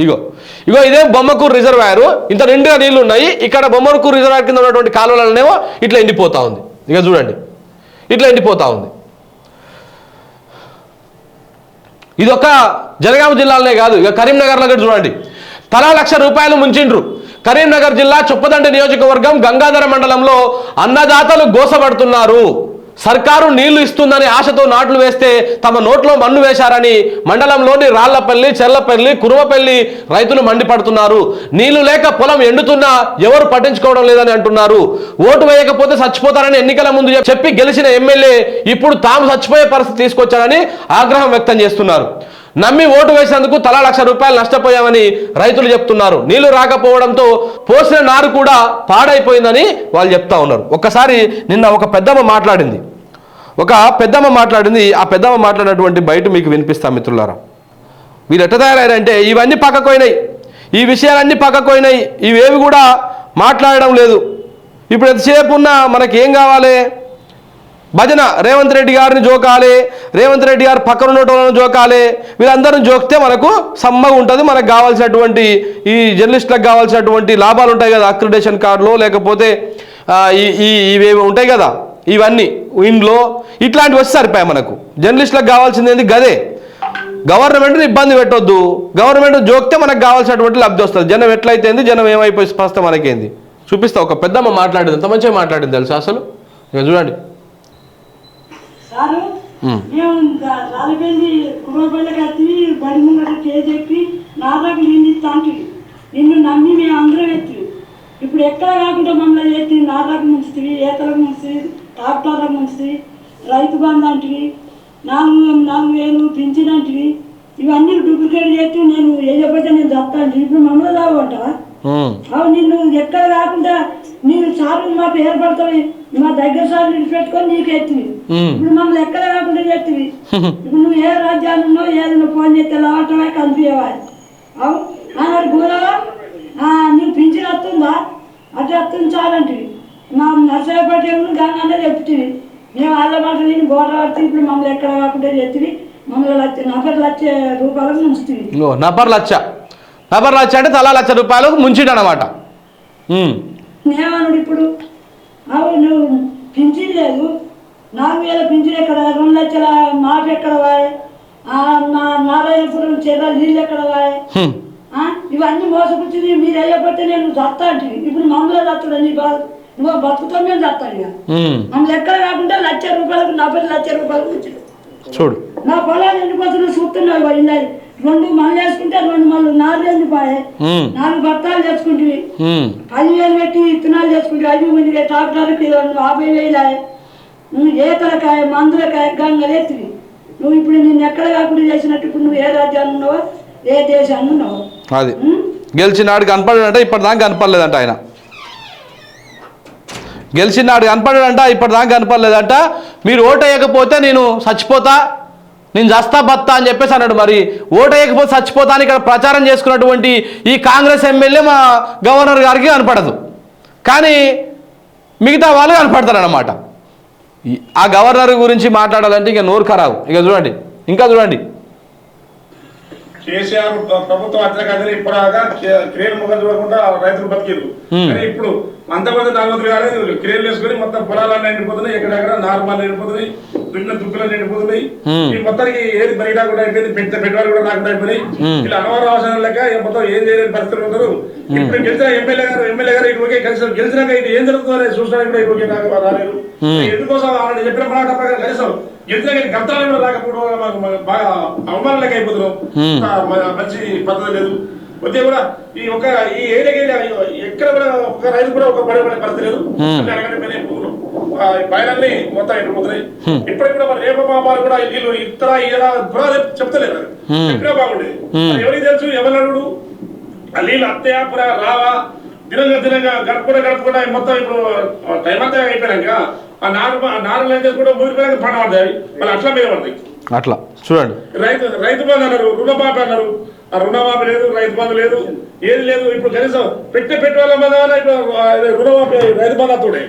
ఇగో ఇగో ఇదే బొమ్మకూరు రిజర్వాయర్, ఇంత నిండుగా నీళ్లు ఉన్నాయి. ఇక్కడ బొమ్మకూరు రిజర్వాయర్ కింద ఉన్నటువంటి కాలువలనేమో ఇట్లా ఎండిపోతా ఉంది. ఇక చూడండి ఇట్లా ఎండిపోతా ఉంది. ఇది ఒక జనగామ జిల్లాలోనే కాదు, ఇక కరీంనగర్లో కూడా చూడండి, తలా ₹1,00,000 ముంచిండ్రు. కరీంనగర్ జిల్లా చొప్పదండి నియోజకవర్గం గంగాధర మండలంలో అన్నదాతలు గోసపడుతున్నారు. సర్కారు నీళ్లు ఇస్తుందని ఆశతో నాట్లు వేస్తే తమ నోట్లో మన్ను వేశారని మండలంలోని రాళ్లపల్లి, చెర్లపల్లి, కురుమపల్లి రైతులు మండిపడుతున్నారు. నీళ్లు లేక పొలం ఎండుతున్నా ఎవరు పట్టించుకోవడం లేదని అంటున్నారు. ఓటు వేయకపోతే చచ్చిపోతారని ఎన్నికల ముందు చెప్పి గెలిచిన ఎమ్మెల్యే ఇప్పుడు తాము చచ్చిపోయే పరిస్థితి తీసుకొచ్చారని ఆగ్రహం వ్యక్తం చేస్తున్నారు. నమ్మి ఓటు వేసేందుకు తలా ₹1,00,000 నష్టపోయామని రైతులు చెప్తున్నారు. నీళ్లు రాకపోవడంతో పోసిన నారు కూడా పాడైపోయిందని వాళ్ళు చెప్తా ఉన్నారు. ఒక్కసారి నిన్న ఒక పెద్దమ్మ మాట్లాడింది, ఆ పెద్దమ్మ మాట్లాడినటువంటి బయట మీకు వినిపిస్తాం మిత్రులారా. వీళ్ళు ఎట్ట తయారయ్యారంటే ఇవన్నీ పక్కకోయినాయి, ఈ విషయాలన్నీ పక్కకోయినాయి, ఇవేవి కూడా మాట్లాడడం లేదు. ఇప్పుడు ఎంతసేపు ఉన్నా మనకి ఏం కావాలి, భజన రేవంత్ రెడ్డి గారిని జోకాలి, రేవంత్ రెడ్డి గారు పక్కన ఉన్నటువంటి జోకాలి. వీళ్ళందరూ జోకితే మనకు సమ్మగా ఉంటుంది. మనకు కావాల్సినటువంటి ఈ జర్నలిస్టులకు కావాల్సినటువంటి లాభాలు ఉంటాయి కదా, అక్రిడేషన్ కార్డులో లేకపోతే ఇవేవి ఉంటాయి కదా, ఇవన్నీ ఇంట్లో ఇట్లాంటివి వస్తే సరిపోయాయి. మనకు జర్నలిస్టులకు కావాల్సింది ఏంది గదే. గవర్నమెంట్ని ఇబ్బంది పెట్టొద్దు, గవర్నమెంట్ జోకితే మనకు కావాల్సినటువంటి లబ్ధి వస్తుంది. జనం ఎట్లయితే జనం ఏమైపోయి స్పష్టం మనకేంది చూపిస్తా. ఒక పెద్దమ్మ మాట్లాడింది, ఎంత మంచిగా మాట్లాడింది తెలుసు అసలు. ఇక చూడండి, సారు మేము రాలిపల్లి కుర్రపల్లి కత్తి బడి ముంగట కేజెక్కి నాదాకు నీళ్ళు ఇస్తాంటి నిన్ను నమ్మి మేము అందరం ఎత్తి ఇప్పుడు ఎక్కడ కాకుండా మమ్మల్ని ఎత్తి నాదాకు ముంచుతుంది, ఏతలకు ముంచుతుంది, ట్రాక్టర్లకు ముంచుతుంది, రైతు బంధు అంటివి, 4,000 పింఛన్ అంటివి, ఇవన్నీ డూప్లికేట్ చేస్తే నేను వేయకపోతే నేను చెప్తాను. ఇప్పుడు మమ్మల్ని తాగుంటావా? అవు నిన్ను ఎక్కడ కాకుండా నీవు సార్లు మాకు ఏర్పడతావు, మా దగ్గర సార్లు విడిచిపెట్టుకొని నీకు ఎత్తివి. ఇప్పుడు మమ్మల్ని ఎక్కడ కాకుండా చేతివి. ఇప్పుడు నువ్వు ఏ రాజ్యాలు ఉన్నావు, ఏదైనా ఫోన్ చేస్తే లావటమే కనిపించేవా? అవు అన్నాడు గూరవా నీకు పింఛన్ వస్తుందా, అటు వస్తుంది చాలంటివి. మా నర్సరాపేటను గంగనే చెప్తుంది. మేము వాళ్ళ మాట నేను బోర్డు పడుతుంది. ఇప్పుడు మమ్మల్ని ఎక్కడ కాకుండా చేతివి, మమ్మల్ని ₹1,00,000 ముంచుతుంది. నబర్ లక్ష అంటే తలా ₹1,00,000 ముంచిడు అనమాట. ఏమన్నాడు ఇప్పుడు? అవు నువ్వు పింఛన్ లేదు, 4,000 పింఛన్ ఎక్కడ, 2 లక్షల మాట ఎక్కడ వాయ్, నారాయణపురం చెర్ల నీళ్ళు ఎక్కడ వాయ్, ఇవన్నీ మోసపుచ్చింది. మీరు అయ్యబట్టే నేను చస్తా అంటే ఇప్పుడు మమ్మల్ని చస్తాడు. నీ నువ్వు బతుకుతో మేము చస్తాను. ఇక మమ్మల్ని ఎక్కడ కాకుండా ₹1,00,000 ₹40,00,000 వచ్చింది. చూడు నా పొలాలు ఎండిపోతున్నా చూస్తున్నావు. పోయింది 2 మళ్ళీ వేసుకుంటే 2 మళ్ళీ 4 ఎండిపోయాయి. 4 బత్తాలు చేసుకుంటే 10,000 పెట్టి ఇత్తనాలు చేసుకుంటే 5,000 ట్రాక్టర్కి 50,000. నువ్వు ఏతలకాయ మందులకాయ గంగలేత్తివి. నువ్వు ఇప్పుడు నిన్ను ఎక్కడ కాకుండా చేసినట్టు ఇప్పుడు నువ్వు ఏ రాజ్యాన్ని ఉన్నావో ఏ దేశాన్ని ఉన్నావో. అది గెలిచినాడు కనపడాడంట, ఇప్పటిదాకా కనపడలేదంట. ఆయన గెలిచినాడు కనపడాడంట, ఇప్పటిదాకా కనపడలేదంట. మీరు ఓటు వేయకపోతే నేను చచ్చిపోతా, నేను చస్తా బత్తా అని చెప్పేసి అన్నాడు. మరి ఓటు వేయకపోతే చచ్చిపోతా అని ఇక్కడ ప్రచారం చేసుకున్నటువంటి ఈ కాంగ్రెస్ ఎమ్మెల్యే మా గవర్నర్ గారికి కనపడదు, కానీ మిగతా వాళ్ళు కనపడతారన్నమాట. ఆ గవర్నర్ గురించి మాట్లాడాలంటే ఇక నోరు ఖరాబు. ఇక చూడండి, ఇంకా చూడండి. కేసీఆర్ ప్రభుత్వం అట్లే ఇప్పటిదాకా క్రేన్ ముఖం చూడకుండా రైతులు బతికిరు. కానీ ఇప్పుడు అంతమంది 4 కాదు, క్రేన్లు వేసుకుని మొత్తం పొలాలన్నీ ఎండిపోతున్నాయి, ఎక్కడెక్కడ నార్మల్ ఎండిపోతున్నాయి, దున్న దుక్కులన్నీ ఎండిపోతున్నాయి. ఈ మొత్తానికి ఏది బయట కూడా అయిపోయింది, పెట్టుబడి కూడా రాకుండా అయిపోయినాయి. ఇలా అనవసర అవసరం లేక మొత్తం ఏం చేయలేని పరిస్థితులు ఉంటారు. ఇప్పుడు గెలిచిన ఎమ్మెల్యే గారు ఇటు గెలిచినాక ఇది ఏం జరుగుతుందో చూసడానికి కూడా ఇటు రాలేదు. ఎందుకోసం ఆయన చెప్పిన మాట ప్రకారం కనీసం గెలిచిన గంటలు కూడా రాకపోవడం మాకు బాగా అవమానం లెక్క అయిపోతున్నాం. మంచి పద్ధతి లేదు. వచ్చే కూడా ఈ ఏరియాకి ఎక్కడ కూడా ఒక రైతు కూడా ఒక పడే పరిస్థితి లేదు. పైనల్ని మొత్తం ఎండిపోతున్నాయి. ఇప్పటికి కూడా మరి రేపు పాపాలు కూడా వీళ్ళు ఇతర చెప్తలేరు. ఎప్పుడో బాగుండేది. ఎవరికి తెలుసు, ఎవరు ఆ నీళ్ళు అత్తయాపుర రావా దినంగా గడుపుకుండా మొత్తం ఇప్పుడు టైం అంతా అయిపోయినాక ఆ నారు అయితే కూడా ముగిపోయాక పంట పడతాయి. మళ్ళీ అట్లా మీద పడతాయి. అట్లా చూడండి. రైతు బంధు అన్నారు, రుణమాఫీ అన్నారు. ఆ రుణమాఫీ లేదు, రైతు బంధు లేదు, ఏది లేదు. ఇప్పుడు కనీసం పెట్టుబడుల మీద రుణమాఫీ రైతు బంధు అతోడే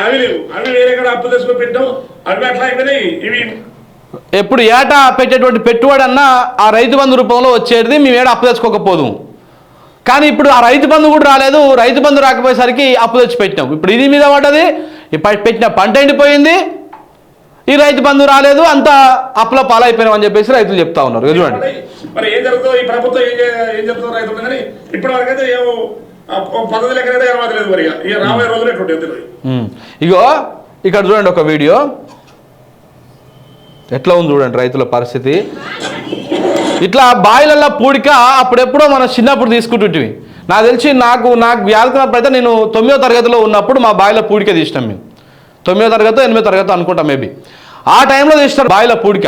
అవి లేవు. అవి వేరే కూడా అప్పు తెచ్చుకొని పెట్టాం. అవి అట్లా అయిపోయినాయి. ఇవి ఎప్పుడు ఏటా పెట్టేటువంటి పెట్టుబడి అన్నా ఆ రైతు బంధు రూపంలో వచ్చేది. మేము ఏడా అప్పు తెచ్చుకోకపోదు. కానీ ఇప్పుడు ఆ రైతు బంధు కూడా రాలేదు. రైతు బంధు రాకపోయేసరికి అప్పు తెచ్చి పెట్టినాం. ఇప్పుడు ఇది మీద పడ్డది, పెట్టిన పంట ఎండిపోయింది, ఈ రైతు బంధు రాలేదు, అంతా అప్పుల పాలైపోయినాం అని చెప్పేసి రైతులు చెప్తా ఉన్నారు. చూడండి మరి ఏం జరుగుతుందో ఈ ప్రభుత్వం ఏం చెప్తుందో రైతులు కానీ ఇప్పటి వరకు అయితే ఏమో పద్ధతి లెక్కనైతే ఏమవలేదు. మరి ఇక రాబోయే రోజులు ఎటువంటి ఇగో ఇక్కడ చూడండి ఒక వీడియో ఎట్లా ఉంది చూడండి రైతుల పరిస్థితి. ఇట్లా బాయిలల్లో పూడిక అప్పుడెప్పుడో మనం చిన్నప్పుడు తీసుకుంటుంటివి. నాకు తెలిసి నాకు యాదకున్నప్పుడైతే నేను 9వ తరగతిలో ఉన్నప్పుడు మా బాయిల పూడిక తీసినాం మేము. 9వ తరగతి 8వ తరగతి అనుకుంటా మేబీ. ఆ టైంలో తీసినారు బావిల పూడిక.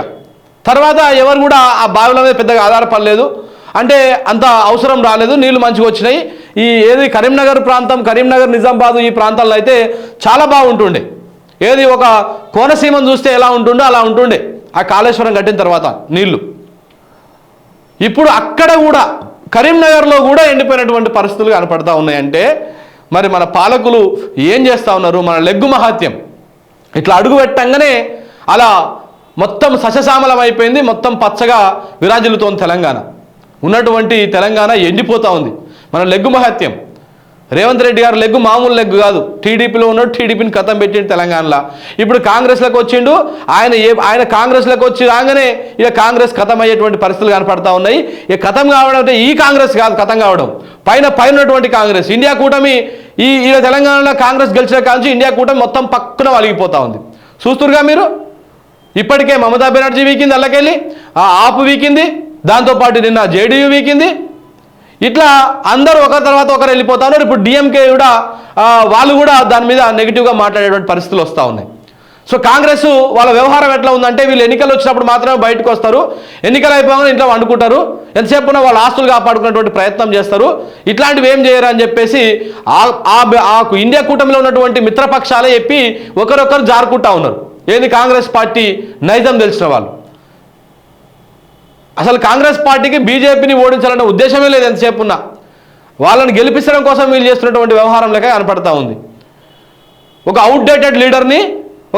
తర్వాత ఎవరు కూడా ఆ బావిల మీద పెద్దగా ఆధారపడలేదు, అంటే అంత అవసరం రాలేదు, నీళ్లు మంచిగా వచ్చినాయి. ఏది కరీంనగర్ ప్రాంతం, కరీంనగర్ నిజామాబాద్ ఈ ప్రాంతాల్లో అయితే చాలా బాగుంటుండే. ఏది ఒక కోనసీమను చూస్తే ఎలా ఉంటుండో అలా ఉంటుండే ఆ కాళేశ్వరం కట్టిన తర్వాత నీళ్లు. ఇప్పుడు అక్కడ కూడా కరీంనగర్లో కూడా ఎండిపోయినటువంటి పరిస్థితులు కనపడతా ఉన్నాయంటే మరి మన పాలకులు ఏం చేస్తూ ఉన్నారు? మన లెగ్గు మహాత్యం ఇట్లా అడుగు పెట్టంగానే అలా మొత్తం సస్యశ్యామలం అయిపోయింది, మొత్తం పచ్చగా విరాజిల్లుతోంది తెలంగాణ. ఉన్నటువంటి తెలంగాణ ఎండిపోతూ ఉంది. మన లెగ్గు మహాత్యం. రేవంత్ రెడ్డి గారు లెగ్గు మామూలు లెగ్గు కాదు. టీడీపీలో ఉన్నాడు, టీడీపీని ఖతం పెట్టిండు తెలంగాణలో. ఇప్పుడు కాంగ్రెస్లోకి వచ్చిండు. ఆయన కాంగ్రెస్లోకి వచ్చి రాగానే ఇక కాంగ్రెస్ ఖతం అయ్యేటువంటి పరిస్థితులు కనపడతా ఉన్నాయి. ఇక ఖతం కావడం అంటే ఈ కాంగ్రెస్ కాదు ఖతం కావడం, పైన ఉన్నటువంటి కాంగ్రెస్. ఇండియా కూటమి ఈ తెలంగాణలో కాంగ్రెస్ గెలిచిన కాంచి ఇండియా కూటమి మొత్తం పక్కన వలిగిపోతా ఉంది. చూస్తురుగా మీరు. ఇప్పటికే మమతా బెనర్జీ వీకింది, అల్లకెళ్ళి ఆపు వీకింది, దాంతోపాటు నిన్న జేడీయూ వీకింది. ఇట్లా అందరూ ఒకరి తర్వాత ఒకరు వెళ్ళిపోతా ఉన్నారు. ఇప్పుడు డిఎంకే కూడా వాళ్ళు కూడా దాని మీద నెగిటివ్గా మాట్లాడేటువంటి పరిస్థితులు వస్తూ ఉన్నాయి. సో కాంగ్రెస్ వాళ్ళ వ్యవహారం ఎట్లా ఉందంటే వీళ్ళు ఎన్నికలు వచ్చినప్పుడు మాత్రమే బయటకు వస్తారు, ఎన్నికలు అయిపోగానే ఇంట్లో వండుకుంటారు, ఎంతసేపు వాళ్ళ ఆస్తులు కాపాడుకునేటువంటి ప్రయత్నం చేస్తారు. ఇట్లాంటివి ఏం చేయరు అని చెప్పేసి ఇండియా కూటమిలో ఉన్నటువంటి మిత్రపక్షాలే చెప్పి ఒకరొకరు జారుకుంటా ఉన్నారు. ఏది కాంగ్రెస్ పార్టీ నైజం తెలిసిన వాళ్ళు. అసలు కాంగ్రెస్ పార్టీకి బీజేపీని ఓడించాలనే ఉద్దేశమే లేదు. ఎంతసేపు ఉన్నా వాళ్ళని గెలిపించడం కోసం వీళ్ళు చేస్తున్నటువంటి వ్యవహారం లెక్క కనపడతా ఉంది. ఒక అవుట్డేటెడ్ లీడర్ని,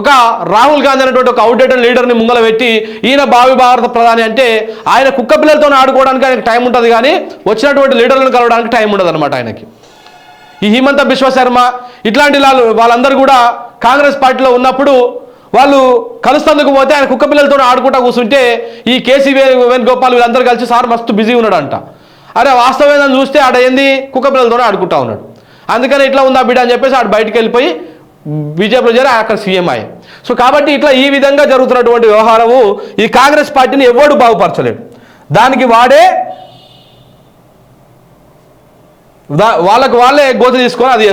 ఒక రాహుల్ గాంధీ అనేటువంటి ఒక అవుట్డేటెడ్ లీడర్ని ముంగల పెట్టి ఈయన భావి భారత ప్రధాని అంటే ఆయన కుక్క పిల్లలతో ఆడుకోవడానికి ఆయనకు టైం ఉంటుంది, కానీ వచ్చినటువంటి లీడర్లను కలవడానికి టైం ఉండదు అనమాట ఆయనకి. ఈ హిమంత బిశ్వ శర్మ ఇట్లాంటి వాళ్ళందరూ కూడా కాంగ్రెస్ పార్టీలో ఉన్నప్పుడు వాళ్ళు కలుస్తందుకు పోతే ఆయన కుక్క పిల్లలతో ఆడుకుంటా కూర్చుంటే ఈ కేసీ వేణుగోపాల్ వీళ్ళందరూ కలిసి సార్ మస్తు బిజీ ఉన్నాడంట. అరే వాస్తవేదని చూస్తే ఆడ ఏంది కుక్క పిల్లలతోనే ఆడుకుంటా ఉన్నాడు. అందుకని ఇట్లా ఉందా బిడ్డ అని చెప్పేసి ఆడు బయటికి వెళ్ళిపోయి బీజేపీలో చేరి అక్కడ సీఎం అయ్యాయి. సో కాబట్టి ఇట్లా ఈ విధంగా జరుగుతున్నటువంటి వ్యవహారము ఈ కాంగ్రెస్ పార్టీని ఎవడు బాగుపరచలేడు. దానికి వాళ్ళకు వాళ్ళే గోత తీసుకొని అది